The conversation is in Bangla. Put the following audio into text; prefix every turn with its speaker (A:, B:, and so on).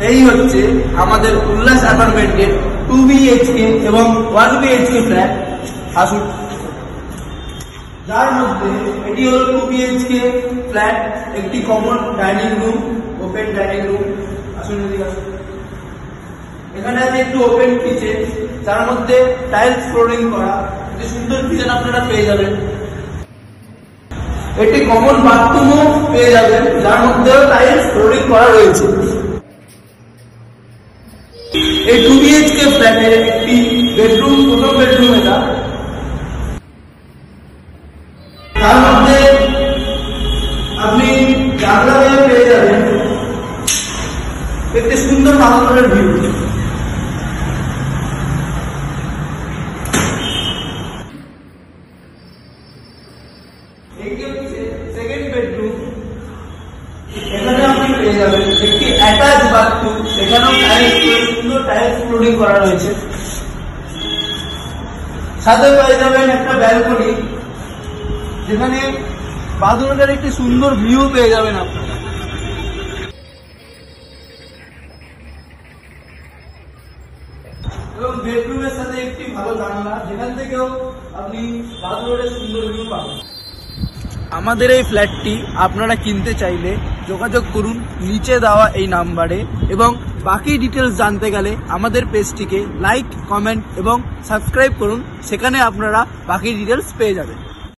A: এই হচ্ছে আমাদের উল্লাস অ্যাপার্টমেন্টের 2 BHK এবং 1 BHK ফ্ল্যাট। আসুন, যার মধ্যে এটি হল 2 BHK ফ্ল্যাট, একটি common dining room, open dining room. আসুন, এখানে আছে একটু ওপেন কিচেন, যার মধ্যে টাইলস ফ্লোরিং করা, একটি সুন্দর কিচেন আপনারা পেয়ে যাবেন। একটি কমন বাথরুমও পেয়ে যাবেন, যার মধ্যেও টাইলস ফ্লোরিং করা রয়েছে। এই 2 BHK ফ্ল্যাটের একটি বেডরুম, প্রথম বেডরুম এটা, তার মধ্যে আপনি জানলা দিয়ে পেয়ে যাবেন একটি সুন্দর বাথরুমের ভিউ। এটি হচ্ছে সেকেন্ড বেডরুম। এখানে আপনি পেয়ে যাবেন একটি অ্যাটাচ বাথরুম, এখানেও সুন্দর টাইলস ফ্লোরিং করা রয়েছে। সাথে পেয়ে যাবেন একটা ব্যালকনি, যেখানে বাথরুমের একটি সুন্দর ভিউ পেয়ে যাবেন আপনারা। এবং বেডরুমের সাথে একটি ভালো জানলা, যেখান থেকেও আপনি বাথরুমের সুন্দর ভিউ পাবেন। আমাদের এই ফ্ল্যাটটি আপনারা কিনতে চাইলে যোগাযোগ করুন নিচে দেওয়া এই নাম্বারে, এবং বাকি ডিটেলস জানতে গেলে আমাদের পেজটিকে লাইক, কমেন্ট এবং সাবস্ক্রাইব করুন, সেখানে আপনারা বাকি ডিটেলস পেয়ে যাবেন।